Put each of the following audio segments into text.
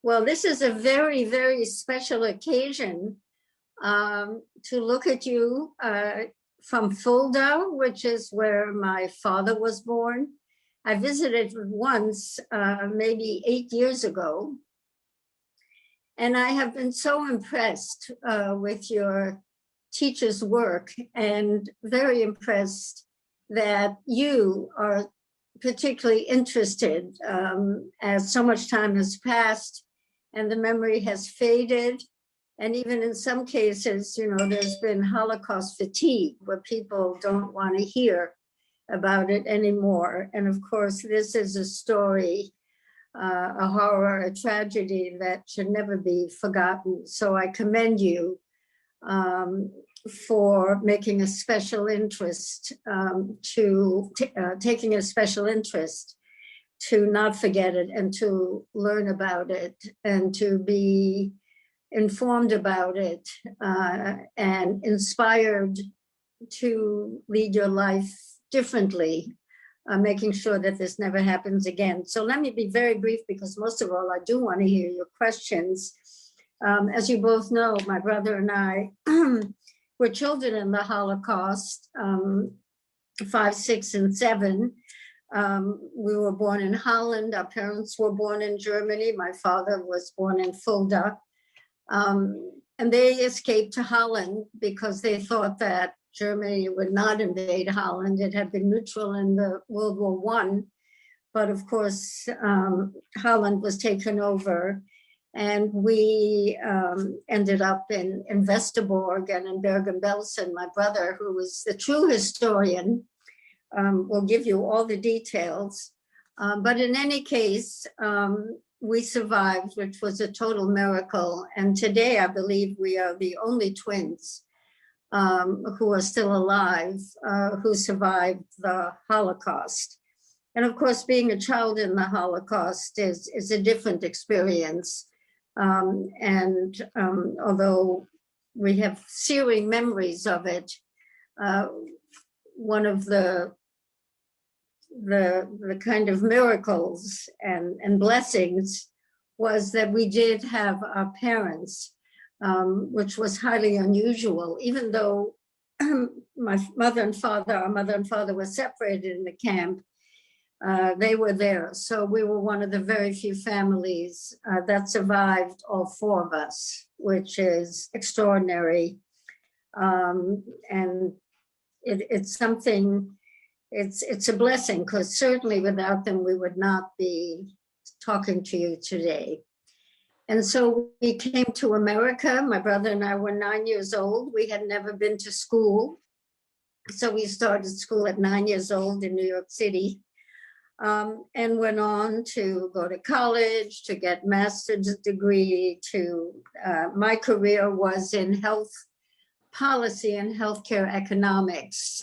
Well, this is a very, very special occasion to look at you from Fulda, which is where my father was born. I visited once, maybe 8 years ago, and I have been so impressed with your teacher's work and very impressed that you are particularly interested as so much time has passed and the memory has faded. And even in some cases, there's been Holocaust fatigue where people don't want to hear about it anymore. And of course, this is a story, a horror, a tragedy that should never be forgotten. So I commend you for making a special interest taking a special interest to not forget it and to learn about it and to be informed about it and inspired to lead your life differently, making sure that this never happens again. So let me be very brief because most of all, I do want to hear your questions. As you both know, my brother and I were children in the Holocaust, 5, 6, and 7. We were born in Holland. Our parents were born in Germany. My father was born in Fulda. And they escaped to Holland because they thought that Germany would not invade Holland. It had been neutral in the World War I. But of course, Holland was taken over. And we ended up in Westerbork and in Bergen Belsen. My brother, who was the true historian, will give you all the details. But in any case, we survived, which was a total miracle. And today, I believe we are the only twins who are still alive, who survived the Holocaust. And of course, being a child in the Holocaust is a different experience. Although we have searing memories of it, one of the kind of miracles and blessings was that we did have our parents, which was highly unusual, even though our mother and father were separated in the camp. They were there. So we were one of the very few families that survived, all 4 of us, which is extraordinary. And it's something, it's a blessing, because certainly without them, we would not be talking to you today. And so we came to America. My brother and I were 9 years old. We had never been to school. So we started school at 9 years old in New York City. And went on to go to college, to get master's degree, my career was in health policy and healthcare economics.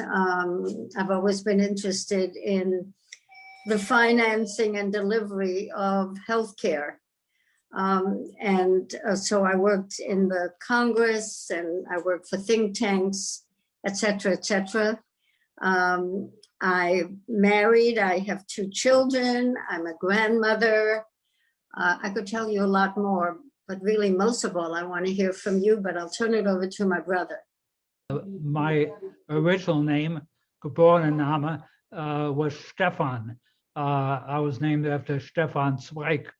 I've always been interested in the financing and delivery of healthcare. So I worked in the Congress and I worked for think tanks, et cetera, et cetera. I married, I have 2 children, I'm a grandmother. I could tell you a lot more, but really most of all, I want to hear from you, but I'll turn it over to my brother. My original name, geborene Name, was Stefan. I was named after Stefan Zweig,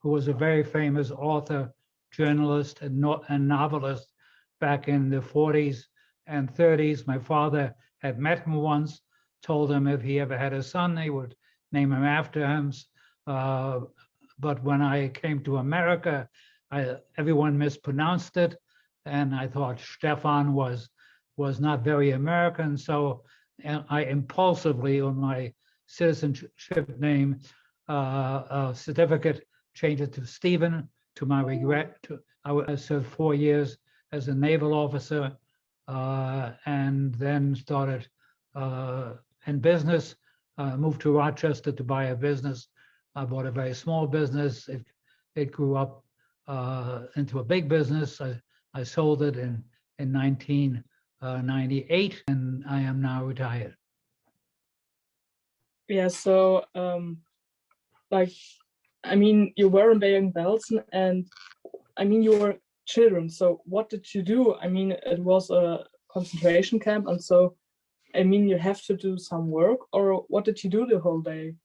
who was a very famous author, journalist, and novelist back in the 40s and 30s. My father had met him once, told him if he ever had a son, they would name him after him. But when I came to America, everyone mispronounced it, and I thought Stefan was not very American. So I impulsively, on my citizenship name certificate, changed it to Steven, to my regret. I served 4 years as a naval officer, and then started in business, moved to Rochester to buy a business. I bought a very small business. It grew up into a big business. I sold it in 1998, and I am now retired. Yeah, so like I mean, you were in Bergen Belsen, and I mean, you were children. So what did you do? I mean, it was a concentration camp, and so I mean, you have to do some work, or what did you do the whole day?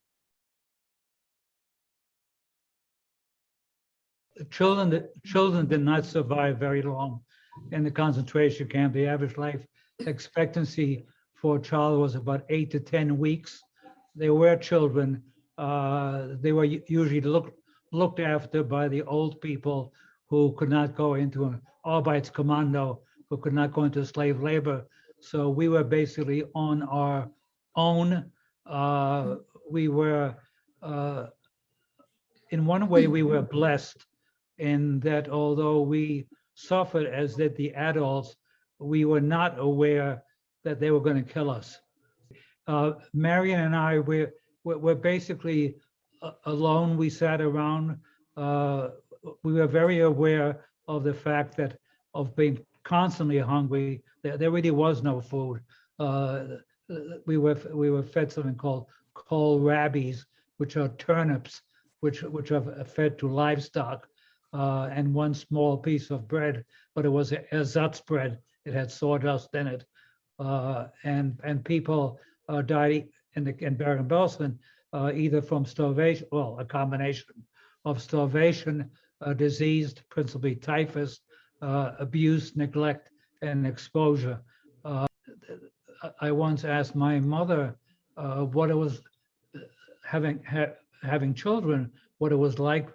Children did not survive very long in the concentration camp. The average life expectancy for a child was about 8 to 10 weeks. They were children. They were usually looked after by the old people who could not go into an Arbeitskommando, who could not go into slave labor. So we were basically on our own. We were, in one way, we were blessed in that although we suffered as did the adults, we were not aware that they were going to kill us. Marion and I, we're basically alone. We sat around. We were very aware of the fact that of being constantly hungry. There really was no food. We were fed something called kohlrabis, which are turnips, which are fed to livestock, and one small piece of bread, but it was ersatz bread. It had sawdust in it, and people died in Bergen Belsen either from starvation, well, a combination of starvation, disease, principally typhus, abuse, neglect, and exposure. I once asked my mother what it was having children, what it was like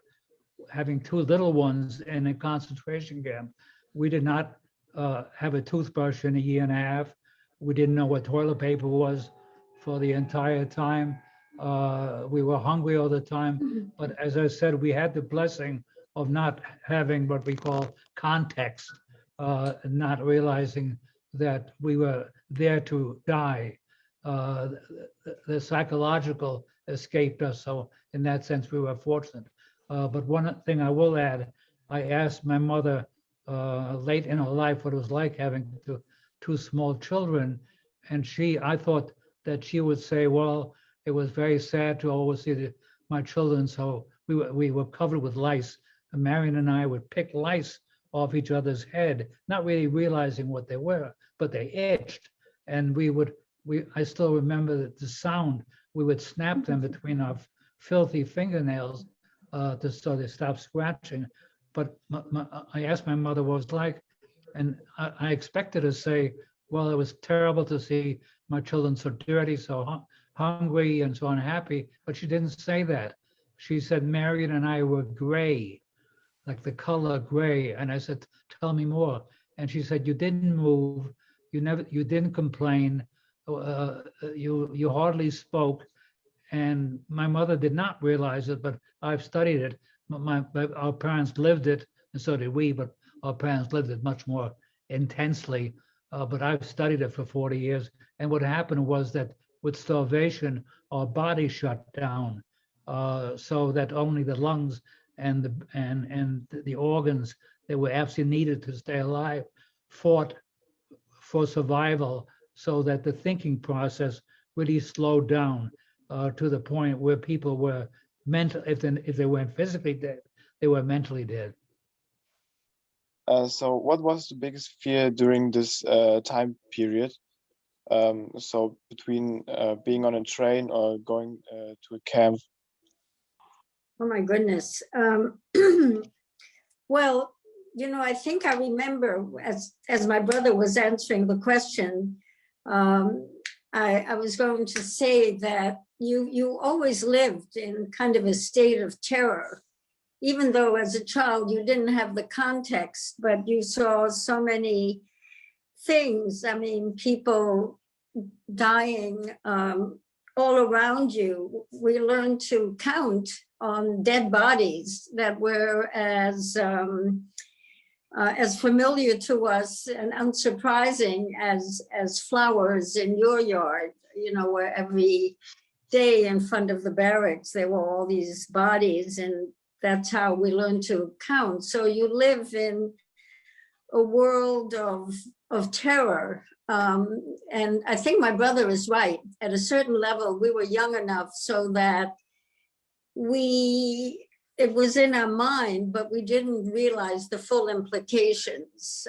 having two little ones in a concentration camp. We did not have a toothbrush in a year and a half. We didn't know what toilet paper was for the entire time. We were hungry all the time. But as I said, we had the blessing of not having what we call context, not realizing that we were there to die. The psychological escaped us. So in that sense, we were fortunate. But one thing I will add, I asked my mother late in her life what it was like having two small children. And I thought that she would say, well, it was very sad to always see my children. So we were covered with lice. And Marion and I would pick lice off each other's head, not really realizing what they were, but they itched. And I still remember the sound. We would snap them between our filthy fingernails so they stop scratching. But I asked my mother what it was like, and I expected to say, well, it was terrible to see my children so dirty, so hungry, and so unhappy. But she didn't say that. She said Marion and I were gray, like the color gray. And I said, tell me more. And she said, you didn't move, you didn't complain, you hardly spoke. And my mother did not realize it, but I've studied it. Our parents lived it, and so did we, but our parents lived it much more intensely. But I've studied it for 40 years. And what happened was that with starvation, our body shut down, so that only the lungs and the organs that were absolutely needed to stay alive fought for survival, so that the thinking process really slowed down to the point where people were mental. If they weren't physically dead, they were mentally dead. So what was the biggest fear during this time period? So between being on a train or going to a camp? Oh my goodness. Well, I think I remember as my brother was answering the question, I was going to say that you always lived in kind of a state of terror, even though as a child you didn't have the context, but you saw so many things. I mean, people dying all around you. We learned to count on dead bodies that were as familiar to us and unsurprising as flowers in your yard, where every day in front of the barracks there were all these bodies, and that's how we learned to count. So you live in a world of terror. And I think my brother is right. At a certain level, we were young enough so that we it was in our mind, but we didn't realize the full implications.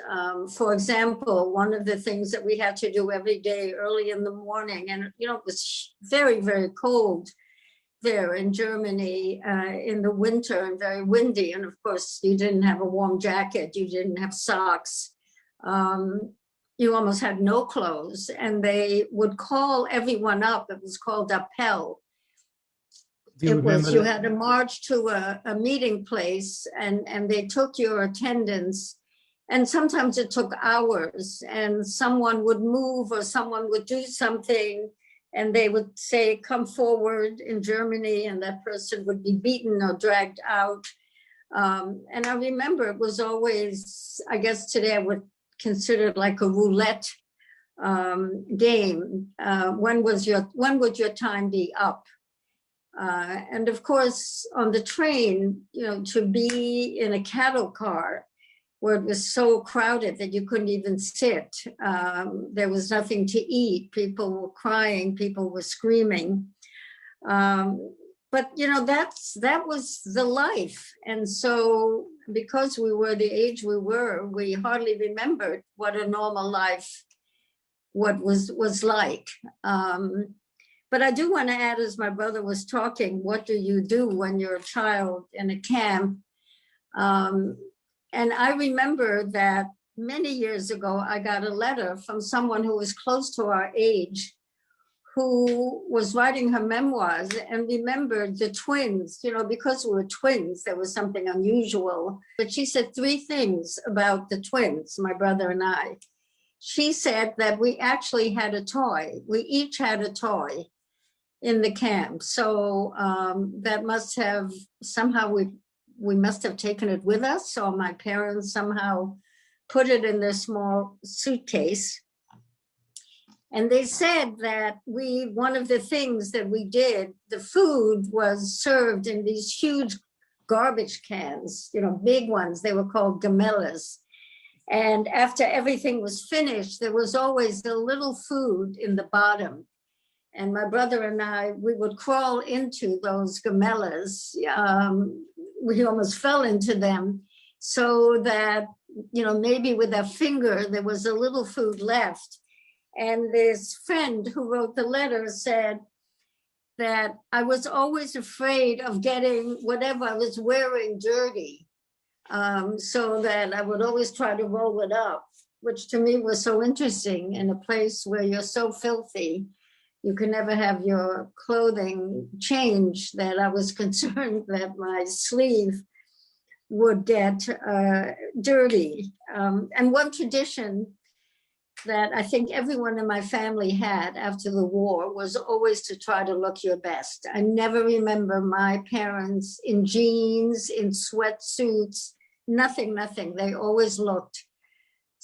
For example, one of the things that we had to do every day early in the morning, and it was very, very cold there in Germany in the winter and very windy. And of course, you didn't have a warm jacket, you didn't have socks. You almost had no clothes, and they would call everyone up. It was called appel. You had to march to a meeting place, and they took your attendance, and sometimes it took hours, and someone would move or someone would do something, and they would say, come forward in Germany, and that person would be beaten or dragged out. And I remember it was always, I guess today I would consider it like a roulette game. When would your time be up? And of course, on the train, to be in a cattle car where it was so crowded that you couldn't even sit. There was nothing to eat. People were crying. People were screaming. But that was the life. And so because we were the age we were, we hardly remembered what a normal life was like. But I do want to add, as my brother was talking, what do you do when you're a child in a camp? And I remember that many years ago, I got a letter from someone who was close to our age, who was writing her memoirs and remembered the twins, because we were twins, there was something unusual. But she said 3 things about the twins, my brother and I. She said that we actually had a toy. We each had a toy in the camp. So that must have somehow, we must have taken it with us. So my parents somehow put it in their small suitcase. And they said that one of the things that we did, the food was served in these huge garbage cans, big ones. They were called gamelas. And after everything was finished, there was always a little food in the bottom. And my brother and I, we would crawl into those gamelas. We almost fell into them, so that, maybe with our finger, there was a little food left. And this friend who wrote the letter said that I was always afraid of getting whatever I was wearing dirty, so that I would always try to roll it up, which to me was so interesting in a place where you're so filthy. You can never have your clothing changed, that I was concerned that my sleeve would get dirty. And one tradition that I think everyone in my family had after the war was always to try to look your best. I never remember my parents in jeans, in sweatsuits, nothing. They always looked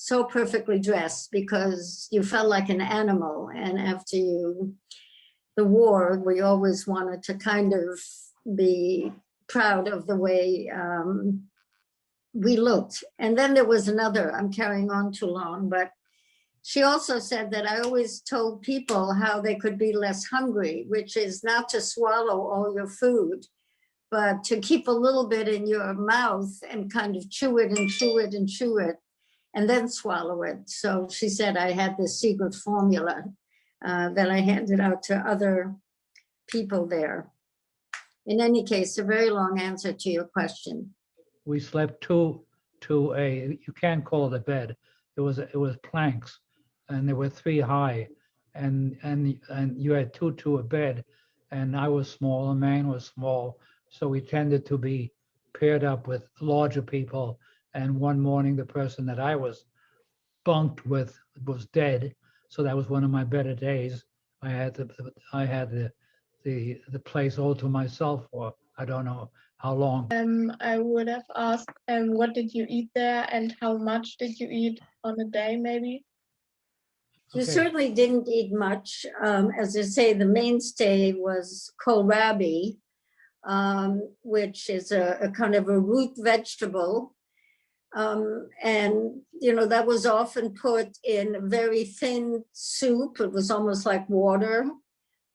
so perfectly dressed because you felt like an animal. And after the war, we always wanted to kind of be proud of the way we looked. And then there was another, I'm carrying on too long, but she also said that I always told people how they could be less hungry, which is not to swallow all your food, but to keep a little bit in your mouth and kind of chew it and chew it and chew it, and then swallow it. So she said I had this secret formula that I handed out to other people there. In any case, a very long answer to your question. We slept to you can't call it a bed. It was planks, and there were 3 high, and you had two to a bed, and I was small and Marion was small, so we tended to be paired up with larger people. And one morning, the person that I was bunked with was dead, so that was one of my better days. I had the place all to myself for I don't know how long. I would have asked, what did you eat there, and how much did you eat on a day, maybe? You certainly didn't eat much. As I say, the mainstay was kohlrabi, which is a kind of a root vegetable. And, that was often put in a very thin soup. It was almost like water.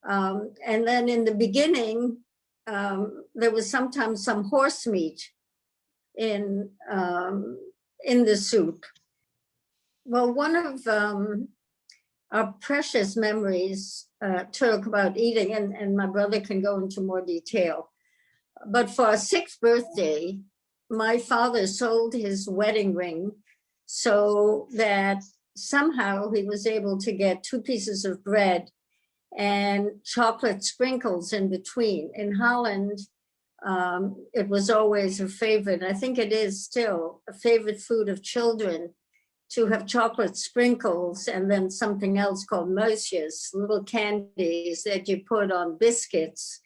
And then in the beginning, there was sometimes some horse meat in the soup. Well, one of our precious memories, Turk, about eating, and my brother can go into more detail, but for our 6th birthday, my father sold his wedding ring so that somehow he was able to get 2 pieces of bread and chocolate sprinkles in between. In Holland, it was always a favorite. I think it is still a favorite food of children to have chocolate sprinkles and then something else called muisjes, little candies that you put on biscuits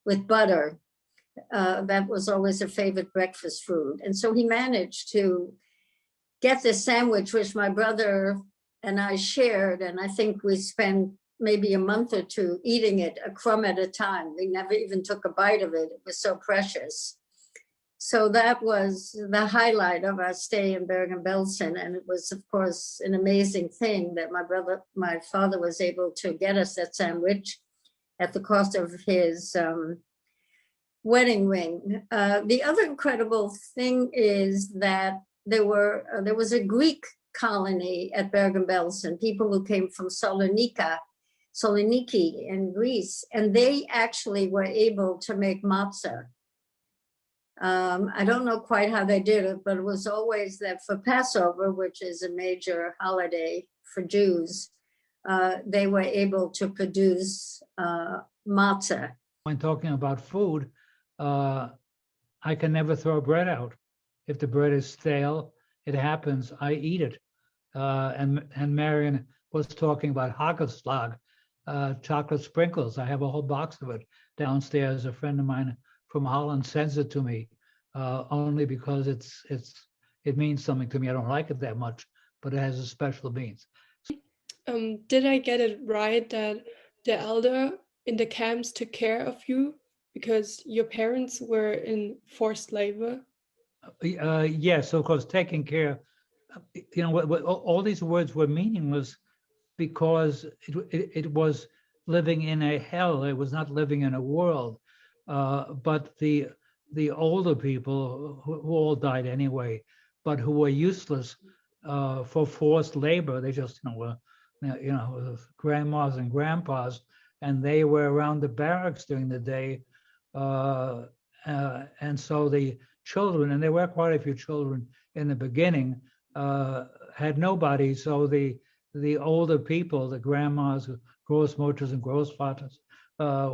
with butter. That was always a favorite breakfast food. And so he managed to get this sandwich, which my brother and I shared. And I think we spent maybe a month or 2 eating it, a crumb at a time. We never even took a bite of it. It was so precious. So that was the highlight of our stay in Bergen Belsen. And it was, of course, an amazing thing that my father was able to get us that sandwich at the cost of his wedding ring. The other incredible thing is that there was a Greek colony at Bergen Belsen, people who came from Saloniki in Greece, and they actually were able to make matzah. I don't know quite how they did it, but it was always that for Passover, which is a major holiday for Jews, they were able to produce matzah. When talking about food, I can never throw bread out. If the bread is stale, it happens, I eat it. And Marion was talking about hagelslag, chocolate sprinkles. I have a whole box of it downstairs. A friend of mine from Holland sends it to me, only because it means something to me. I don't like it that much, but it has a special meaning. Did I get it right that the elder in the camps took care of you because your parents were in forced labor? Yes, of course, taking care. All these words were meaningless because it was living in a hell. It was not living in a world. But the older people who all died anyway, but who were useless for forced labor, they just were, grandmas and grandpas, and they were around the barracks during the day, and so the children, and there were quite a few children in the beginning, had nobody. So the older people, the grandmas, Großmutters and Großvaters,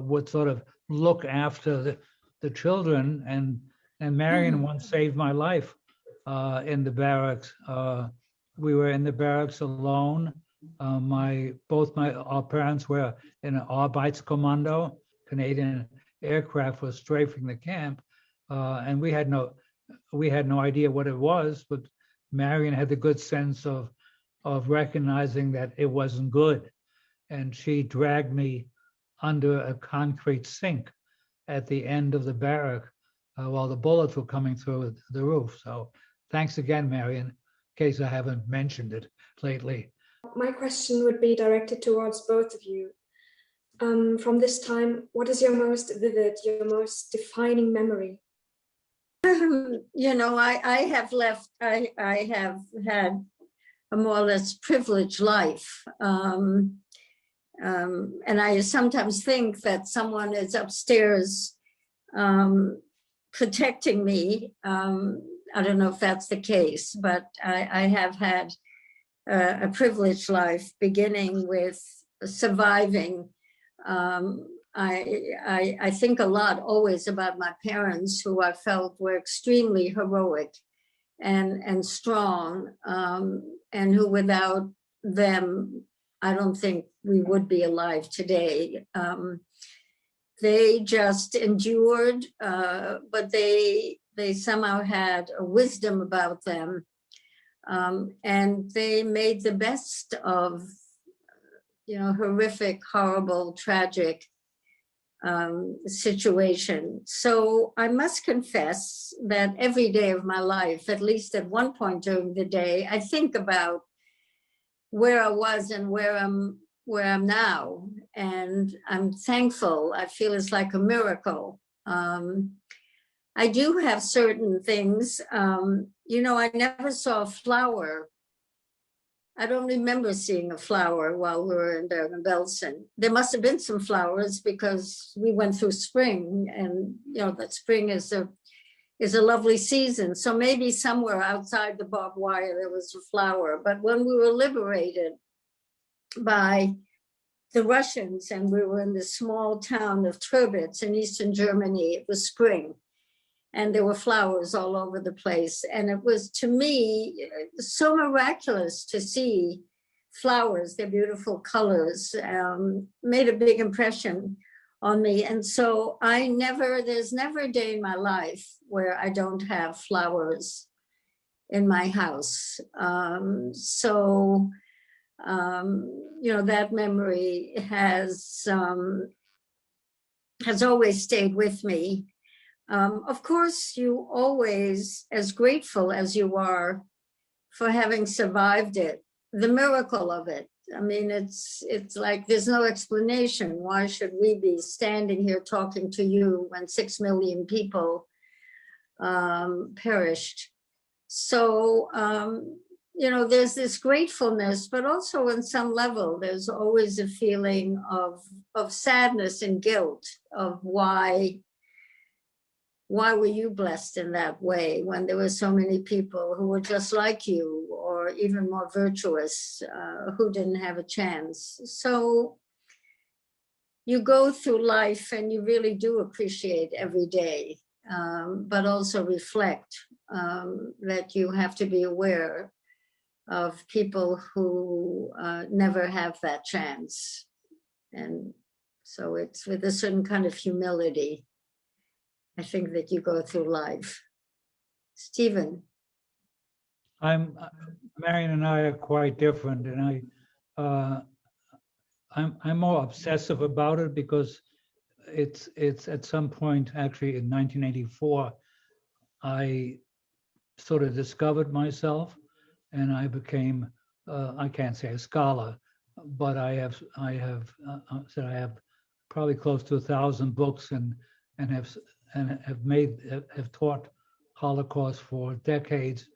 would sort of look after the children, and Marion once saved my life in the barracks. We were in the barracks alone. Our parents were in an Arbeitskommando. Canadian aircraft was strafing the camp, and we had no idea what it was. But Marion had the good sense of recognizing that it wasn't good, and she dragged me under a concrete sink at the end of the barrack while the bullets were coming through the roof. So thanks again, Marion, in case I haven't mentioned it lately. My question would be directed towards both of you. From this time, what is your most vivid, your most defining memory? I have had a more or less privileged life. And I sometimes think that someone is upstairs protecting me. I don't know if that's the case, but I have had a privileged life, beginning with surviving. I think a lot always about my parents, who I felt were extremely heroic and strong, and who without them, I don't think we would be alive today. They just endured, but they somehow had a wisdom about them, and they made the best of, horrific, horrible, tragic situation. So I must confess that every day of my life, at least at one point during the day, I think about where I was and where I'm now, and I'm thankful. I feel it's like a miracle I do have certain things. You know, I never saw a flower. I don't remember seeing a flower while we were in Bergen Belsen. There must have been some flowers because we went through spring, and you know that spring is a lovely season. So maybe somewhere outside the barbed wire there was a flower. But when we were liberated by the Russians and we were in the small town of Tröbitz in Eastern Germany, it was spring. And there were flowers all over the place. And it was, to me, so miraculous to see flowers, their beautiful colors, made a big impression on me. And so there's never a day in my life where I don't have flowers in my house. You know, that memory has always stayed with me. Of course, you always, as grateful as you are for having survived it, the miracle of it. I mean, it's like there's no explanation. Why should we be standing here talking to you when 6 million people perished? So, you know, there's this gratefulness, but also on some level, there's always a feeling of sadness and guilt of why were you blessed in that way when there were so many people who were just like you or even more virtuous who didn't have a chance? So you go through life and you really do appreciate every day, but also reflect that you have to be aware of people who never have that chance. And so it's with a certain kind of humility, I think, that you go through life. Steven. Marion and I are quite different, and I'm more obsessive about it because it's at some point, actually in 1984, I sort of discovered myself, and I became I can't say a scholar, but I have said I have probably close to 1,000 books and have taught Holocaust for decades.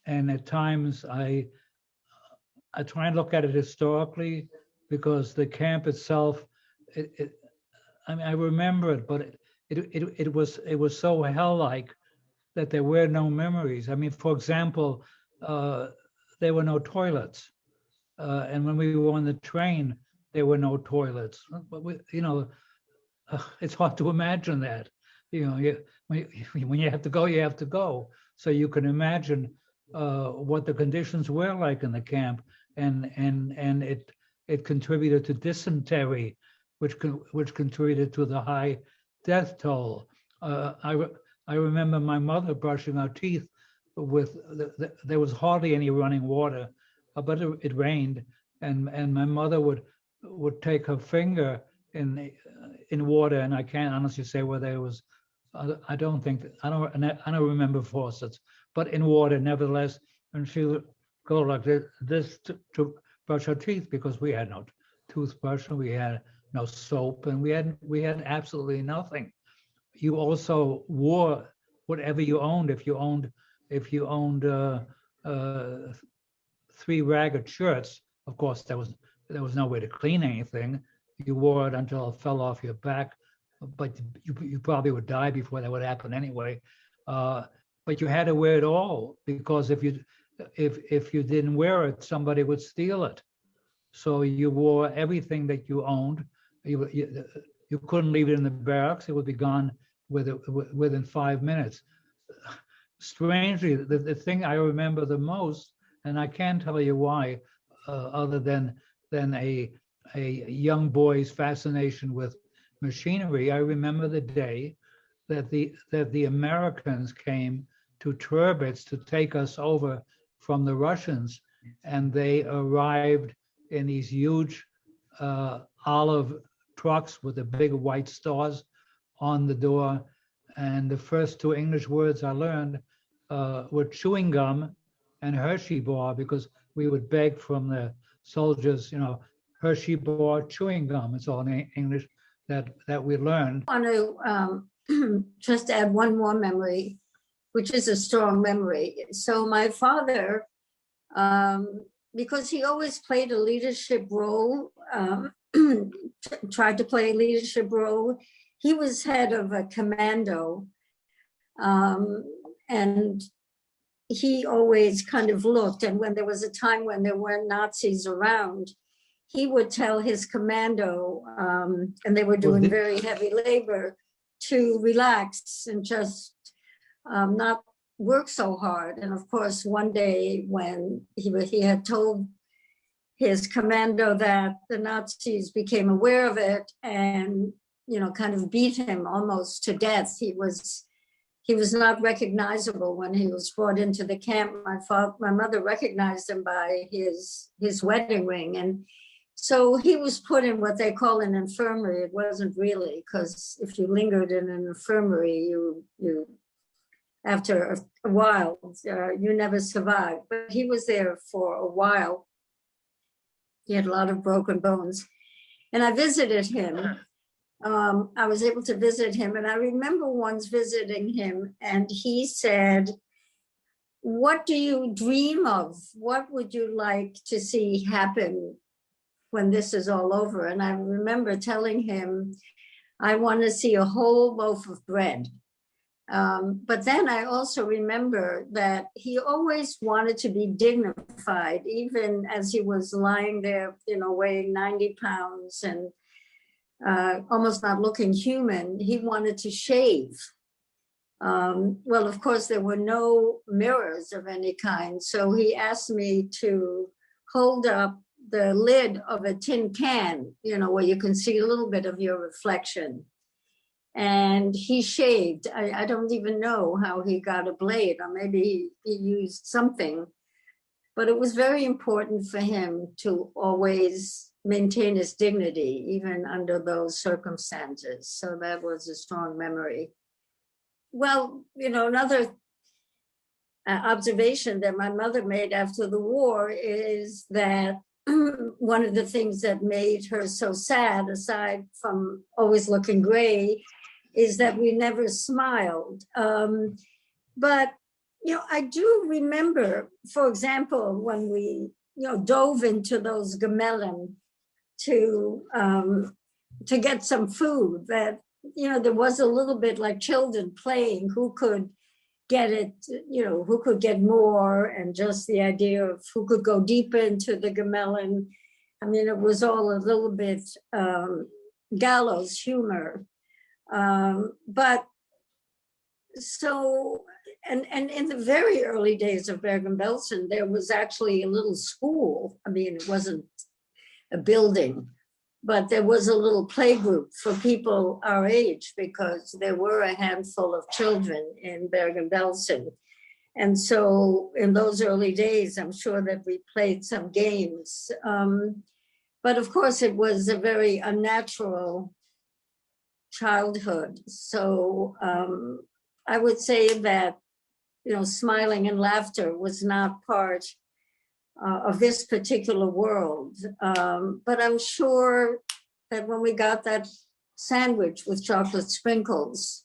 And at times I try and look at it historically, because the camp itself, I mean, I remember it, but it was so hell-like that there were no memories. I mean, for example, there were no toilets, and when we were on the train, there were no toilets. But you know, it's hard to imagine that. You know, when you have to go, you have to go. So you can imagine what the conditions were like in the camp, and it contributed to dysentery, which contributed to the high death toll. I remember my mother brushing our teeth with there was hardly any running water, but it rained, and my mother would take her finger in water, and I can't honestly say whether it was. I don't remember faucets, but in water nevertheless, and she would go like this to brush her teeth, because we had no toothbrush and we had no soap, and we had absolutely nothing. You also wore whatever you owned. If you owned 3 ragged shirts, of course there was no way to clean anything. You wore it until it fell off your back, but you probably would die before that would happen anyway. But you had to wear it all, because if you didn't wear it, somebody would steal it. So you wore everything that you owned. You couldn't leave it in the barracks; it would be gone within 5 minutes. Strangely, the thing I remember the most, and I can't tell you why, other than a young boy's fascination with machinery, I remember the day that the Americans came to Tröbitz to take us over from the Russians, and they arrived in these huge olive trucks with the big white stars on the door. And the first 2 English words I learned were chewing gum and Hershey bar, because we would beg from the soldiers, you know, Hershey bar, chewing gum. It's all in English that we learned. I want to just add one more memory, which is a strong memory. So my father, because he always played a leadership role, tried to play a leadership role. He was head of a commando, and he always kind of looked, and when there was a time when there weren't Nazis around, he would tell his commando, and they were doing very heavy labor, to relax and just not work so hard. And of course, one day when he had told his commando that, the Nazis became aware of it and, kind of beat him almost to death. He was not recognizable when he was brought into the camp. My mother recognized him by his wedding ring. And so he was put in what they call an infirmary. It wasn't really, because if you lingered in an infirmary, you after a while, you never survived. But he was there for a while. He had a lot of broken bones. And I visited him. I was able to visit him. And I remember once visiting him, and he said, "What do you dream of? What would you like to see happen when this is all over?" And I remember telling him, "I want to see a whole loaf of bread." But then I also remember that he always wanted to be dignified, even as he was lying there, weighing 90 pounds and almost not looking human. He wanted to shave. Well, of course, there were no mirrors of any kind. So he asked me to hold up the lid of a tin can, where you can see a little bit of your reflection. And he shaved. I don't even know how he got a blade, or maybe he used something. But it was very important for him to always maintain his dignity, even under those circumstances. So that was a strong memory. Well, another observation that my mother made after the war is that one of the things that made her so sad, aside from always looking gray, is that we never smiled. But, I do remember, for example, when we, dove into those Gemellen to get some food, that, there was a little bit like children playing, who could get it, who could get more, and just the idea of who could go deeper into the Gemellen. I mean, it was all a little bit gallows humor. But so, and in the very early days of Bergen Belsen, there was actually a little school. I mean, it wasn't a building, but there was a little playgroup for people our age, because there were a handful of children in Bergen Belsen. And so in those early days, I'm sure that we played some games. But of course, it was a very unnatural childhood. So I would say that, smiling and laughter was not part of this particular world. But I'm sure that when we got that sandwich with chocolate sprinkles,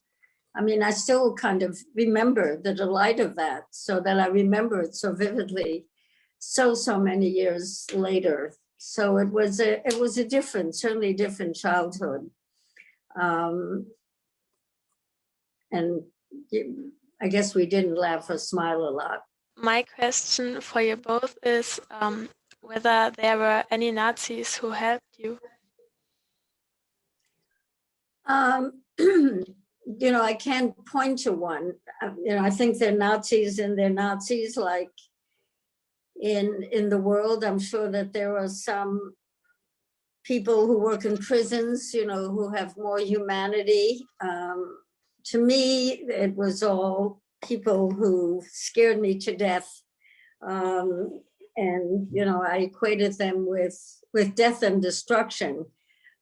I mean, I still kind of remember the delight of that, so that I remember it so vividly so many years later. So it was a different, certainly different childhood. And I guess we didn't laugh or smile a lot. My question for you both is whether there were any Nazis who helped you. I can't point to one. I think they're Nazis and they're Nazis, like in the world. I'm sure that there are some people who work in prisons, who have more humanity. To me, it was all people who scared me to death. And, I equated them with death and destruction.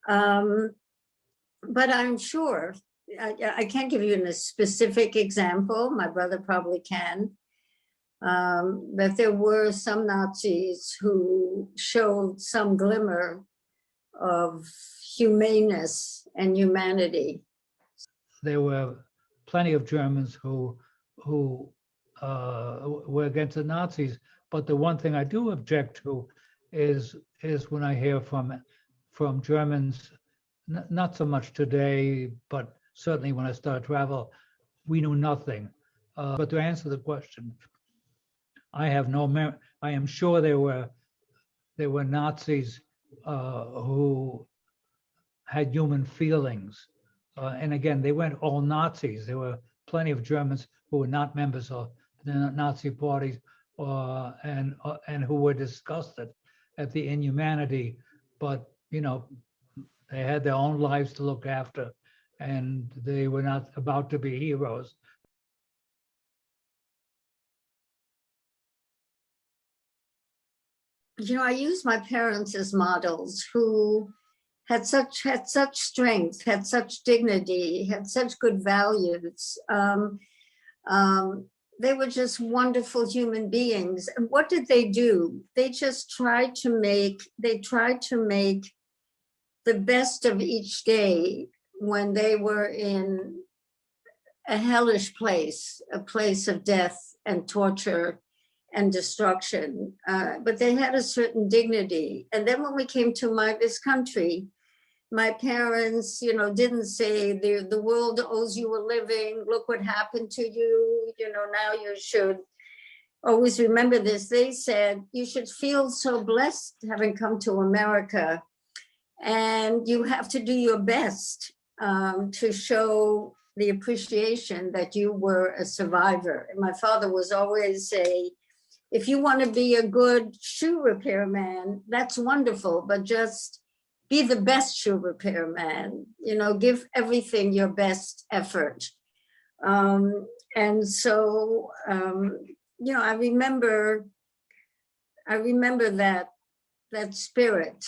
But I'm sure, I can't give you a specific example, my brother probably can, that there were some Nazis who showed some glimmer of humaneness and humanity. there were plenty of Germans who were against the Nazis. But the one thing I do object to is when I hear from Germans, not so much today, but certainly when I started travel, we knew nothing. But to answer the question, I have no memory. I am sure there were Nazis who had human feelings. And again, they weren't all Nazis. There were plenty of Germans who were not members of the Nazi parties and who were disgusted at the inhumanity. But, you know, they had their own lives to look after, and they were not about to be heroes. You know, I use my parents as models who had such strength, had such dignity, had such good values. They were just wonderful human beings. And what did they do? They just tried to make the best of each day when they were in a hellish place, a place of death and torture and destruction. But they had a certain dignity. And then when we came to this country, my parents, you know, didn't say the world owes you a living. Look what happened to you. You know, now you should always remember this. They said you should feel so blessed having come to America, and you have to do your best to show the appreciation that you were a survivor. And my father was always say, if you want to be a good shoe repairman, that's wonderful, but just be the best shoe repairman, you know, give everything your best effort. And so, you know, I remember that spirit,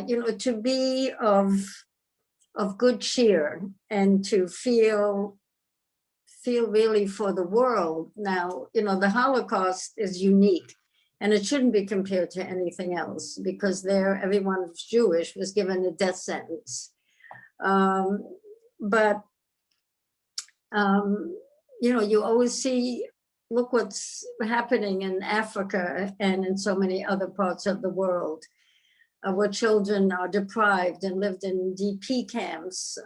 you know, to be of good cheer and to feel really for the world. Now, you know, the Holocaust is unique. And it shouldn't be compared to anything else because there, everyone who's Jewish was given a death sentence. But, you know, you always see, look what's happening in Africa and in so many other parts of the world, where children are deprived and lived in DP camps.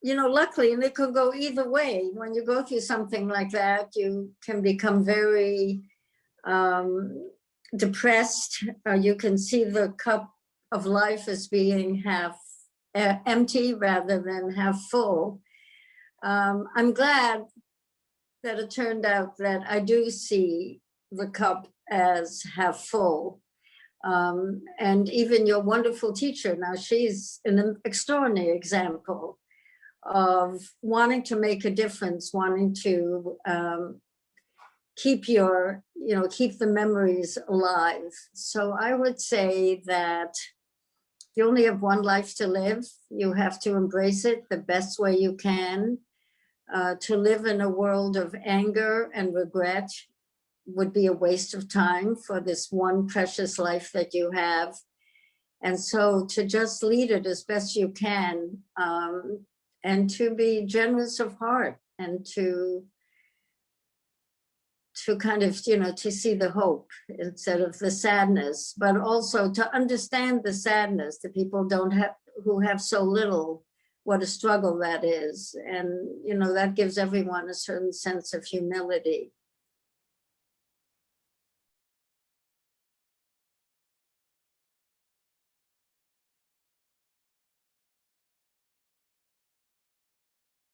You know, luckily, and it could go either way. When you go through something like that, you can become very depressed. You can see the cup of life as being half empty rather than half full. I'm glad that it turned out that I do see the cup as half full. And even your wonderful teacher, now she's an extraordinary example of wanting to make a difference, wanting to keep the memories alive. So I would say that you only have one life to live. You have to embrace it the best way you can. To live in a world of anger and regret would be a waste of time for this one precious life that you have. And so to just lead it as best you can, and to be generous of heart and to kind of, you know, to see the hope instead of the sadness, but also to understand the sadness that people who have so little, what a struggle that is. And, you know, that gives everyone a certain sense of humility.